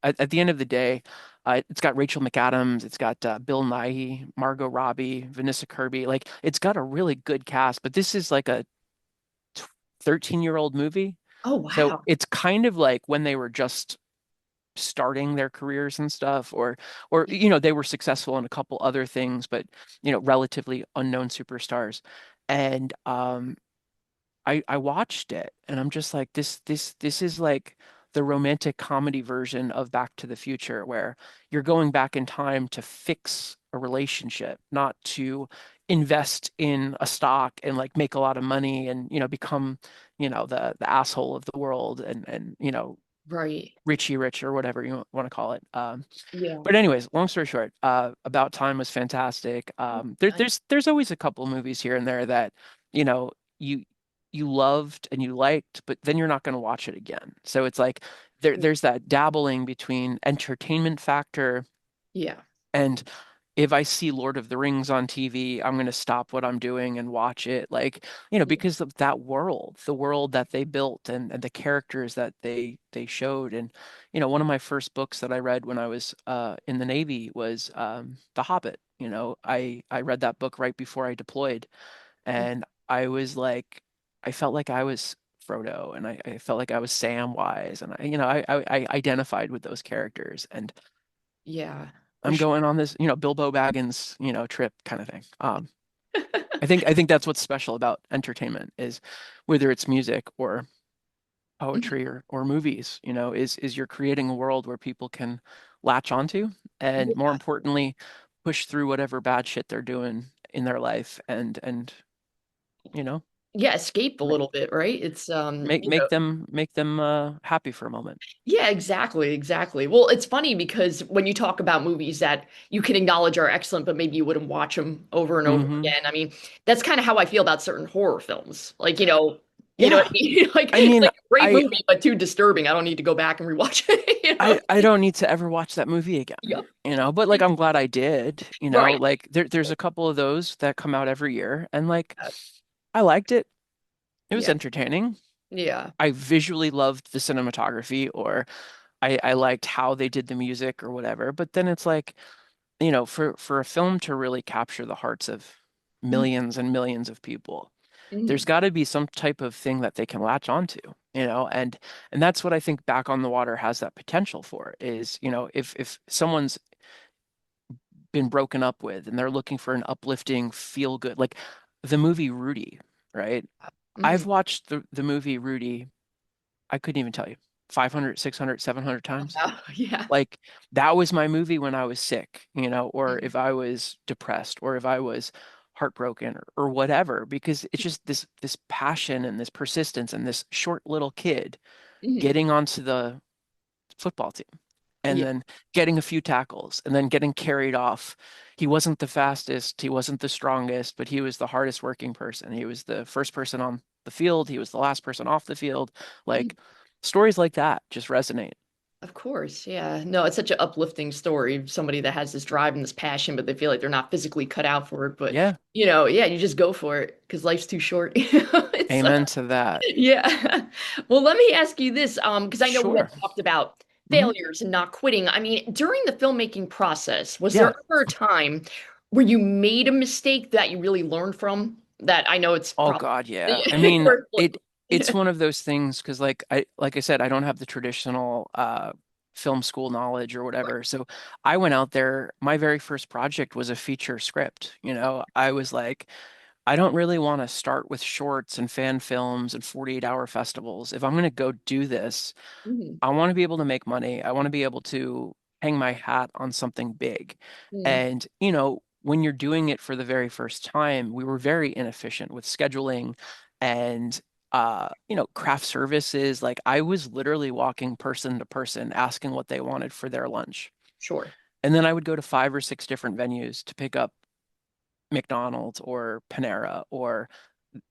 Speaker 2: At the end of the day, it's got Rachel McAdams, it's got Bill Nighy, Margot Robbie, Vanessa Kirby. Like, it's got a really good cast, but this is like a 13-year-old movie.
Speaker 1: Oh,
Speaker 2: So
Speaker 1: wow.
Speaker 2: it's kind of like when they were just starting their careers and stuff, or they were successful in a couple other things, but relatively unknown superstars. And I watched it and I'm just like this is like the romantic comedy version of Back to the Future where you're going back in time to fix a relationship, not to invest in a stock and like make a lot of money and become the asshole of the world and
Speaker 1: Right.
Speaker 2: Richie Rich or whatever you want to call it.
Speaker 1: Yeah.
Speaker 2: But anyways, long story short, About Time was fantastic. There's always a couple movies here and there that you know you you loved and you liked, but then you're not going to watch it again. So it's like there's that dabbling between entertainment factor
Speaker 1: Yeah.
Speaker 2: and if I see Lord of the Rings on TV, I'm going to stop what I'm doing and watch it. Like,
Speaker 1: Yeah.
Speaker 2: because of that world, the world that they built and the characters that they showed. And, one of my first books that I read when I was in the Navy was The Hobbit. I read that book right before I deployed. And I was like, I felt like I was Frodo and I felt like I was Samwise. And I identified with those characters. And
Speaker 1: Yeah, for
Speaker 2: I'm
Speaker 1: sure.
Speaker 2: going on this, Bilbo Baggins, trip kind of thing. I think that's what's special about entertainment is whether it's music or
Speaker 1: Mhm.
Speaker 2: poetry or movies, is you're creating a world where people can latch onto and more
Speaker 1: Yeah.
Speaker 2: importantly, push through whatever bad shit they're doing in their life and you know,
Speaker 1: Yeah, escape a
Speaker 2: make
Speaker 1: little bit, right? It's
Speaker 2: make make them happy for a moment.
Speaker 1: yeah, exactly, exactly. Well, it's funny because when you talk about movies that you can acknowledge are excellent, but maybe you wouldn't watch them over and over
Speaker 2: Hmm.
Speaker 1: again. I mean, that's kind of how I feel about certain horror films. Like, you know what
Speaker 2: Yeah.
Speaker 1: I mean? Like,
Speaker 2: I mean,
Speaker 1: like a great
Speaker 2: I
Speaker 1: movie, but too disturbing. I don't need to go back and rewatch it,
Speaker 2: I don't need to ever watch that movie again,
Speaker 1: Yep.
Speaker 2: but like I'm glad I did,
Speaker 1: Right.
Speaker 2: like there's a couple of those that come out every year and like I liked it. It was
Speaker 1: Yeah.
Speaker 2: entertaining.
Speaker 1: Yeah.
Speaker 2: I visually loved the cinematography or I liked how they did the music or whatever. But then it's like, for a film to really capture the hearts of
Speaker 1: Mhm.
Speaker 2: millions and millions of people, there's
Speaker 1: Mhm.
Speaker 2: got to be some type of thing that they can latch onto, and that's what I think Back on the Water has that potential for is, if someone's been broken up with and they're looking for an uplifting, feel good, like the movie Rudy, right?
Speaker 1: Mhm.
Speaker 2: I've watched the movie Rudy, I couldn't even tell you, 500, 600, 700 times.
Speaker 1: Wow. Yeah.
Speaker 2: Like that was my movie when I was sick, or
Speaker 1: Mhm.
Speaker 2: if I was depressed or if I was heartbroken or whatever, because it's just this passion and this persistence and this short little kid
Speaker 1: Mhm.
Speaker 2: getting onto the football team and
Speaker 1: Yeah.
Speaker 2: then getting a few tackles and then getting carried off. He wasn't the fastest, he wasn't the strongest, but he was the hardest working person. He was the first person on the field, he was the last person off the field.
Speaker 1: Mhm.
Speaker 2: Like stories like that just resonate.
Speaker 1: Of course, yeah. No, it's such an uplifting story. Somebody that has this drive and this passion, but they feel like they're not physically cut out for it. But
Speaker 2: Yeah,
Speaker 1: yeah, you just go for it because life's too short. It's
Speaker 2: amen to that.
Speaker 1: yeah. Well, let me ask you this, because I know we had
Speaker 2: Sure.
Speaker 1: talked about
Speaker 2: Hmm.
Speaker 1: failures and not quitting. I mean, during the filmmaking process, was there
Speaker 2: Yeah.
Speaker 1: ever a time where you made a mistake that you really learned from? That I know it's
Speaker 2: Oh
Speaker 1: probably
Speaker 2: God, yeah. I mean, it's
Speaker 1: yeah.
Speaker 2: one of those things because like I said, I don't have the traditional film school knowledge or whatever. So I went out there, my very first project was a feature script. I was like, I don't really want to start with shorts and fan films and 48-hour festivals. If I'm going to go do this,
Speaker 1: Mhm.
Speaker 2: I want to be able to make money. I want to be able to hang my hat on something big.
Speaker 1: Mhm.
Speaker 2: And, when you're doing it for the very first time, we were very inefficient with scheduling and, craft services. Like I was literally walking person to person, asking what they wanted for their lunch.
Speaker 1: Sure.
Speaker 2: And then I would go to 5 or 6 different venues to pick up McDonald's or Panera or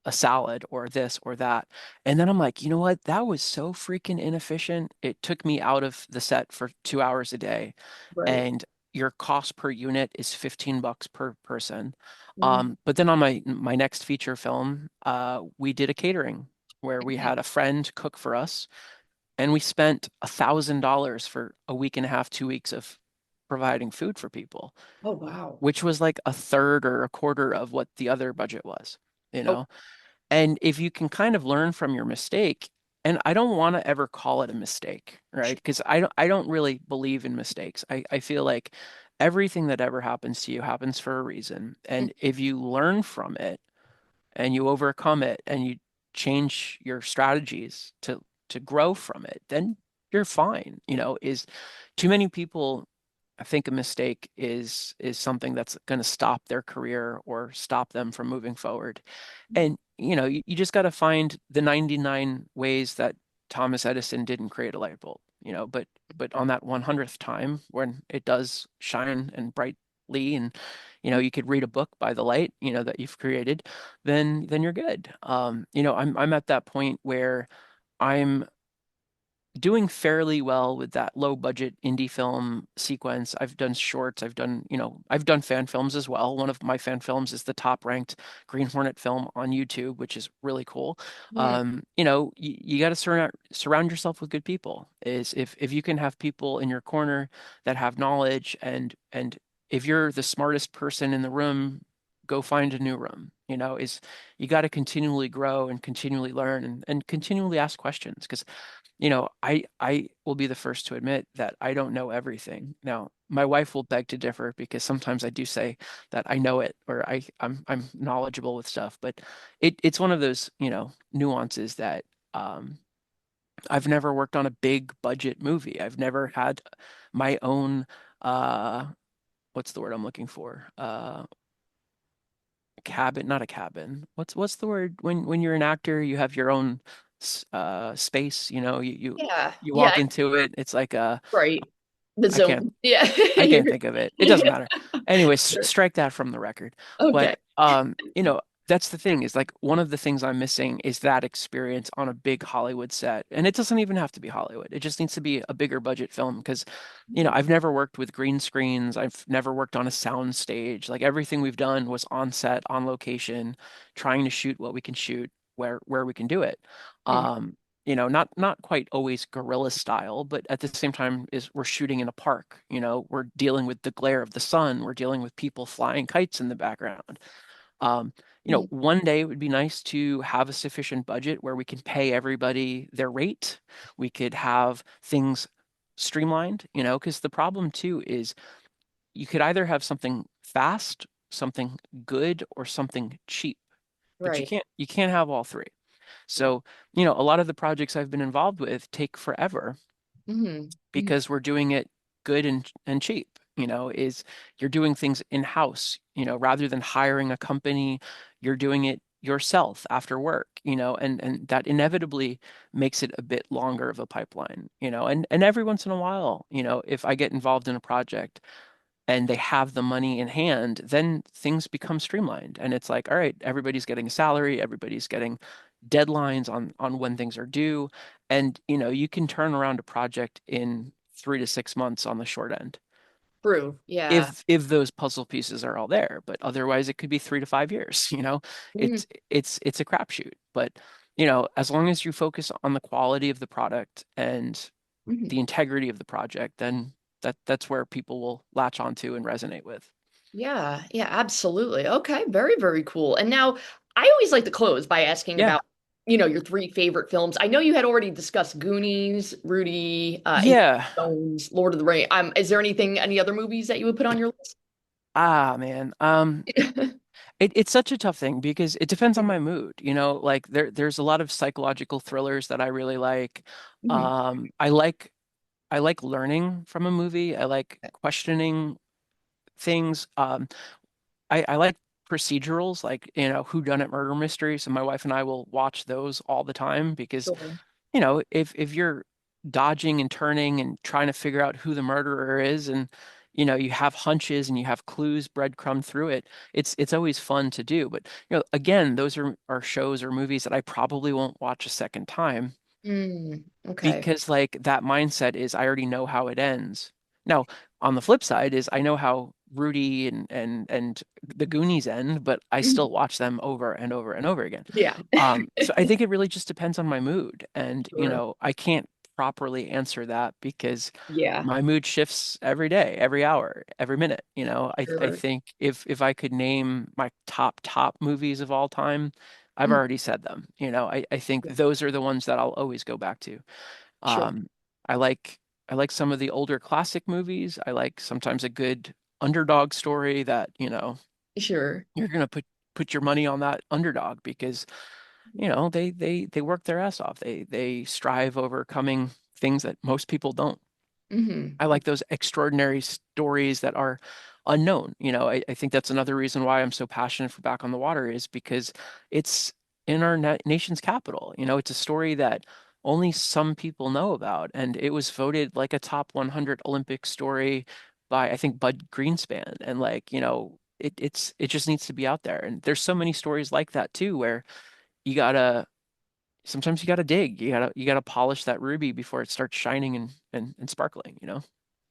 Speaker 2: a salad or this or that. And then I'm like, you know what? That was so freaking inefficient. It took me out of the set for 2 hours a day.
Speaker 1: Right.
Speaker 2: And your cost per unit is $15 per person.
Speaker 1: Mhm.
Speaker 2: But then on my next feature film, we did a catering where we had a friend cook for us, and we spent $1,000 for a week and a half, 2 weeks of providing food for people,
Speaker 1: Oh, wow.
Speaker 2: which was like a third or a quarter of what the other budget was, you
Speaker 1: Oh,
Speaker 2: know? And if you can kind of learn from your mistake, and I don't want to ever call it a mistake, right? Because I don't really believe in mistakes. I feel like everything that ever happens to you happens for a reason.
Speaker 1: mm,
Speaker 2: And if you learn from it and you overcome it and you change your strategies to grow from it, then you're fine. Is too many people I think a mistake is something that's going to stop their career or stop them from moving forward. And you just got to find the 99 ways that Thomas Edison didn't create a light bulb, but on that 100th time when it does shine and brightly and you could read a book by the light, that you've created, then you're good. I'm at that point where I'm doing fairly well with that low budget indie film sequence. I've done shorts, I've done fan films as well. One of my fan films is the top ranked Green Hornet film on YouTube, which is really cool.
Speaker 1: mm,
Speaker 2: You got to surround yourself with good people. Is if you can have people in your corner that have knowledge and if you're the smartest person in the room, go find a new room, is you got to continually grow and continually learn and continually ask questions because I will be the first to admit that I don't know everything. Now, my wife will beg to differ because sometimes I do say that I know it or I'm knowledgeable with stuff, but it's one of those, nuances that I've never worked on a big budget movie. I've never had my own uh what's the word I'm looking for? Cabin, not a cabin. What's the word when you're an actor, you have your own space,
Speaker 1: Yeah.
Speaker 2: you
Speaker 1: Yeah.
Speaker 2: walk into it, it's like
Speaker 1: Right. The
Speaker 2: I can't
Speaker 1: zone. Yeah.
Speaker 2: I can't
Speaker 1: You're-
Speaker 2: think of it. It doesn't matter. Anyways,
Speaker 1: Sure.
Speaker 2: strike that from the record.
Speaker 1: Okay.
Speaker 2: But that's the thing is like one of the things I'm missing is that experience on a big Hollywood set. And it doesn't even have to be Hollywood. It just needs to be a bigger budget film because, I've never worked with green screens. I've never worked on a sound stage. Like everything we've done was on set, on location, trying to shoot what we can shoot where we can do it.
Speaker 1: Mhm.
Speaker 2: Um, not quite always guerrilla style, but at the same time is we're shooting in a park, we're dealing with the glare of the sun, we're dealing with people flying kites in the background. Um,
Speaker 1: Mhm.
Speaker 2: one day it would be nice to have a sufficient budget where we can pay everybody their rate. We could have things streamlined, because the problem too is you could either have something fast, something good, or something cheap, but you
Speaker 1: Right.
Speaker 2: can't you can't have all three.
Speaker 1: Yeah.
Speaker 2: So, a lot of the projects I've been involved with take forever
Speaker 1: Hmm. Hmm.
Speaker 2: because we're doing it good and cheap. Is you're doing things in-house, rather than hiring a company, you're doing it yourself after work, and that inevitably makes it a bit longer of a pipeline, and every once in a while, if I get involved in a project and they have the money in hand, then things become streamlined. And it's like, all right, everybody's getting a salary, everybody's getting deadlines on when things are due. And you can turn around a project in 3 to 6 months on the short end.
Speaker 1: True. Yeah.
Speaker 2: If those puzzle pieces are all there, but otherwise it could be 3 to 5 years,
Speaker 1: Mhm.
Speaker 2: it's a crapshoot. But as long as you focus on the quality of the product and
Speaker 1: Mhm.
Speaker 2: the integrity of the project, then that's where people will latch onto and resonate with.
Speaker 1: Yeah, yeah, absolutely. Okay, very, very cool. And now I always like to close by asking
Speaker 2: Yeah.
Speaker 1: about, your three favorite films. I know you had already discussed Goonies, Rudy, Indiana
Speaker 2: Yeah.
Speaker 1: Jones, Lord of the Rings. Is there any other movies that you would put on your
Speaker 2: Ah, man.
Speaker 1: list?
Speaker 2: It's such a tough thing because it depends on my mood. Like there's a lot of psychological thrillers that I really like.
Speaker 1: Mhm.
Speaker 2: I like learning from a movie. I like questioning things. I like procedurals, like, whodunit murder mysteries, and my wife and I will watch those all the time because,
Speaker 1: Sure.
Speaker 2: if you're dodging and turning and trying to figure out who the murderer is, and you have hunches and you have clues breadcrumb through it, it's always fun to do. But again, those are shows or movies that I probably won't watch a second time
Speaker 1: Okay.
Speaker 2: because like that mindset is I already know how it ends. Now, on the flip side is I know how Rudy and the Goonies end, but I
Speaker 1: Mhm.
Speaker 2: still watch them over and over and over again.
Speaker 1: Yeah.
Speaker 2: So I think it really just depends on my mood, and
Speaker 1: Sure.
Speaker 2: I can't properly answer that because
Speaker 1: Yeah.
Speaker 2: my mood shifts every day, every hour, every minute. I
Speaker 1: Sure.
Speaker 2: think if I could name my top movies of all time, I've
Speaker 1: Mhm.
Speaker 2: already said them. I think
Speaker 1: Yeah.
Speaker 2: those are the ones that I'll always go back to.
Speaker 1: Sure.
Speaker 2: Um, I like I like some of the older classic movies. I like sometimes a good underdog story that,
Speaker 1: Sure.
Speaker 2: you're gonna put your money on that underdog because, they work their ass off. They strive overcoming things that most people don't.
Speaker 1: Hmm.
Speaker 2: I like those extraordinary stories that are unknown. I think that's another reason why I'm so passionate for Back on the Water is because it's in our nation's capital. It's a story that only some people know about, and it was voted like a top 100 Olympic story by I think Bud Greenspan. And like, it just needs to be out there. And there's so many stories like that too, where you gotta sometimes you gotta dig, you gotta polish that ruby before it starts shining and sparkling.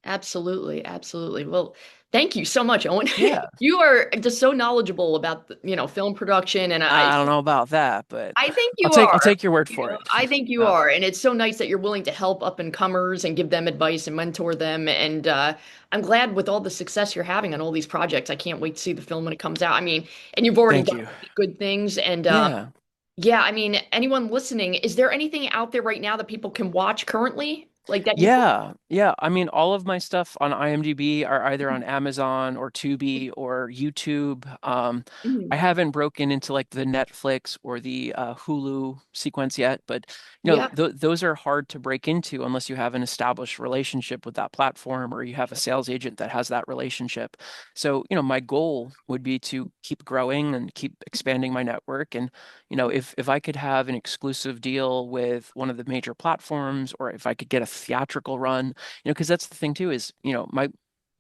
Speaker 1: Absolutely, absolutely. Well, thank you so much, Owen.
Speaker 2: Yeah.
Speaker 1: You are just so knowledgeable about, film production, and
Speaker 2: I don't know about that, but
Speaker 1: I think
Speaker 2: I'll
Speaker 1: you
Speaker 2: take I'll
Speaker 1: are.
Speaker 2: take your word for it.
Speaker 1: I think you
Speaker 2: Uh,
Speaker 1: are, and it's so nice that you're willing to help up and comers and give them advice and mentor them. And I'm glad with all the success you're having on all these projects. I can't wait to see the film when it comes out. I mean, and you've already
Speaker 2: Thank
Speaker 1: done
Speaker 2: you.
Speaker 1: good things. And
Speaker 2: Yeah.
Speaker 1: yeah, I mean, anyone listening, is there anything out there right now that people can watch currently, like that you?
Speaker 2: Yeah, yeah. I mean, all of my stuff on IMDb are either on Amazon or Tubi or YouTube. I
Speaker 1: Mhm.
Speaker 2: haven't broken into like the Netflix or the Hulu sequence yet, but
Speaker 1: Yeah.
Speaker 2: those are hard to break into unless you have an established relationship with that platform or you have a sales agent that has that relationship. So, my goal would be to keep growing and keep expanding my network. And if I could have an exclusive deal with one of the major platforms, or if I could get a theatrical run, because that's the thing too is, my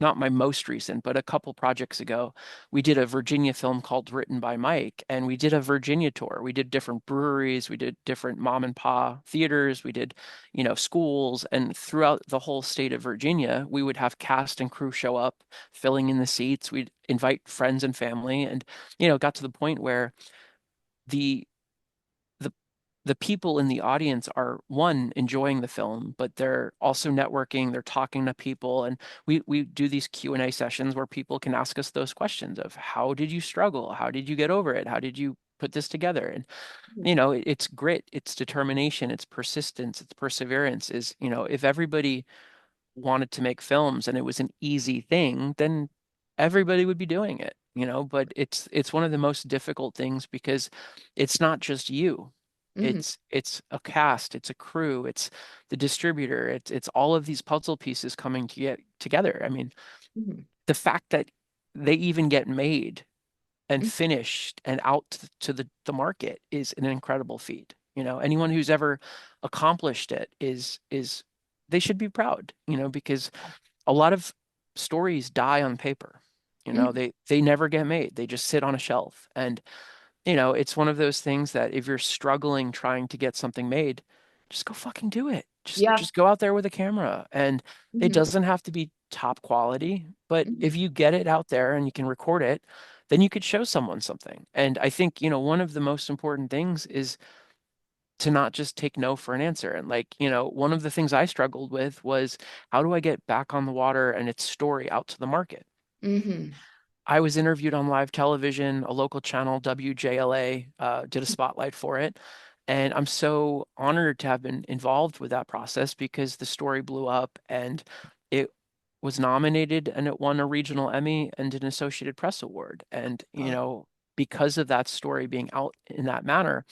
Speaker 2: not my most recent, but a couple projects ago, we did a Virginia film called Written by Mike, and we did a Virginia tour. We did different breweries, we did different mom and pa theaters, we did, schools, and throughout the whole state of Virginia, we would have cast and crew show up, filling in the seats. We'd invite friends and family, and got to the point where the the the people in the audience are one enjoying the film, but they're also networking, they're talking to people, and we do these Q&A sessions where people can ask us those questions of how did you struggle? How did you get over it? How did you put this together? And it's grit, it's determination, it's persistence, it's perseverance. Is, if everybody wanted to make films and it was an easy thing, then everybody would be doing it, but it's one of the most difficult things because it's not just you.
Speaker 1: Hmm.
Speaker 2: It's a cast, it's a crew, it's the distributor, it's all of these puzzle pieces coming to get together. I mean,
Speaker 1: Hmm.
Speaker 2: the fact that they even get made and finished and out to the market is an incredible feat. Anyone who's ever accomplished it is they should be proud, because a lot of stories die on paper.
Speaker 1: Hmm.
Speaker 2: They never get made. They just sit on a shelf. And it's one of those things that if you're struggling trying to get something made, just go fucking do it. Just
Speaker 1: Yeah.
Speaker 2: just go out there with a camera. And it
Speaker 1: Hmm.
Speaker 2: doesn't have to be top quality, but
Speaker 1: Hmm.
Speaker 2: if you get it out there and you can record it, then you could show someone something. And I think, one of the most important things is to not just take no for an answer. And like, one of the things I struggled with was how do I get back on the water and its story out to the market?
Speaker 1: Hmm.
Speaker 2: I was interviewed on live television, a local channel, WJLA, did a spotlight for it. And I'm so honored to have been involved with that process because the story blew up and it was nominated and it won a regional Emmy and an Associated Press Award. And, because of that story being out in that manner,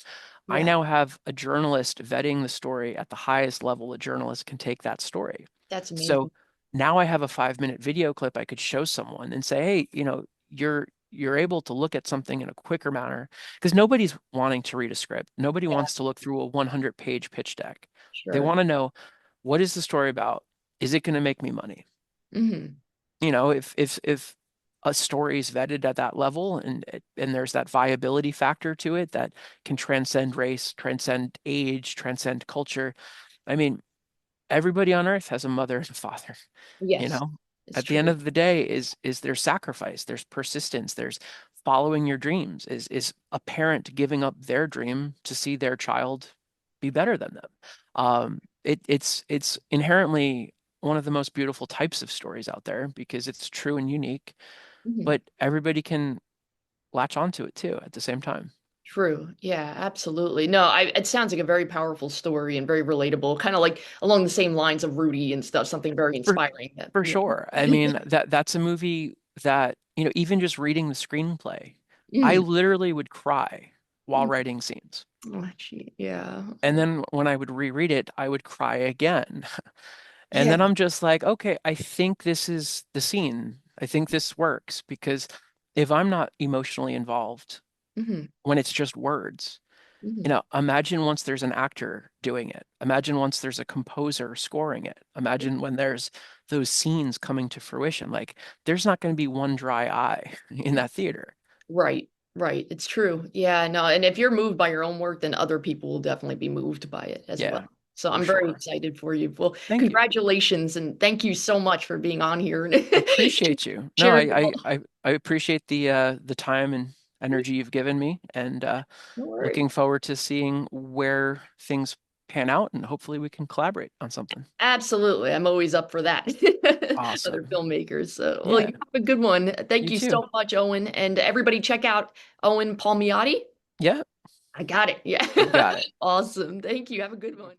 Speaker 2: I
Speaker 1: Yeah.
Speaker 2: now have a journalist vetting the story at the highest level a journalist can take that story.
Speaker 1: That's
Speaker 2: So
Speaker 1: amazing.
Speaker 2: now I have a 5-minute video clip I could show someone and say, hey, you're able to look at something in a quicker manner because nobody's wanting to read a script. Nobody
Speaker 1: Yeah.
Speaker 2: wants to look through a 100-page pitch deck. They
Speaker 1: Sure.
Speaker 2: want to know, what is the story about? Is it going to make me money?
Speaker 1: Hmm.
Speaker 2: If a story is vetted at that level and there's that viability factor to it that can transcend race, transcend age, transcend culture. I mean, everybody on earth has a mother and a father, you
Speaker 1: Yes,
Speaker 2: know?
Speaker 1: it's
Speaker 2: At the end
Speaker 1: true.
Speaker 2: of the day is there's sacrifice, there's persistence, there's following your dreams, is a parent giving up their dream to see their child be better than them. It's inherently one of the most beautiful types of stories out there because it's true and unique,
Speaker 1: Hmm.
Speaker 2: but everybody can latch onto it too at the same time.
Speaker 1: True. Yeah, absolutely. No, it sounds like a very powerful story and very relatable, kind of like along the same lines of Rudy and stuff, something very
Speaker 2: For
Speaker 1: inspiring that,
Speaker 2: for sure. I mean, that's a movie that, even just reading the screenplay, I
Speaker 1: Mm.
Speaker 2: literally would cry while
Speaker 1: Mm.
Speaker 2: writing scenes.
Speaker 1: Oh, gee. Yeah.
Speaker 2: And then when I would reread it, I would cry again. And
Speaker 1: Yeah.
Speaker 2: then I'm just like, okay, I think this is the scene. I think this works because if I'm not emotionally involved
Speaker 1: Hmm.
Speaker 2: when it's just words,
Speaker 1: Hmm.
Speaker 2: imagine once there's an actor doing it. Imagine once there's a composer scoring it. Imagine when there's those scenes coming to fruition. Like, there's not going to be one dry eye in that theater.
Speaker 1: Right. Right. It's true. Yeah. No. And if you're moved by your own work, then other people will definitely be moved by it as
Speaker 2: Yeah.
Speaker 1: well. So
Speaker 2: for
Speaker 1: I'm very
Speaker 2: sure.
Speaker 1: excited for you. Well,
Speaker 2: Thank you.
Speaker 1: congratulations and thank you so much for being on here and
Speaker 2: Appreciate you. No,
Speaker 1: sharing all.
Speaker 2: I appreciate the time and energy you've given me, and
Speaker 1: No worries.
Speaker 2: looking forward to seeing where things pan out, and hopefully we can collaborate on something.
Speaker 1: Absolutely. I'm always up for that. Other
Speaker 2: Awesome.
Speaker 1: filmmakers. So, well, you
Speaker 2: Yeah,
Speaker 1: have a good one. Thank
Speaker 2: you
Speaker 1: you
Speaker 2: too.
Speaker 1: so much, Owen. And everybody check out Owen Palmiotti.
Speaker 2: Yeah,
Speaker 1: I got it. Yeah.
Speaker 2: you got it.
Speaker 1: Awesome. Thank you. Have a good one.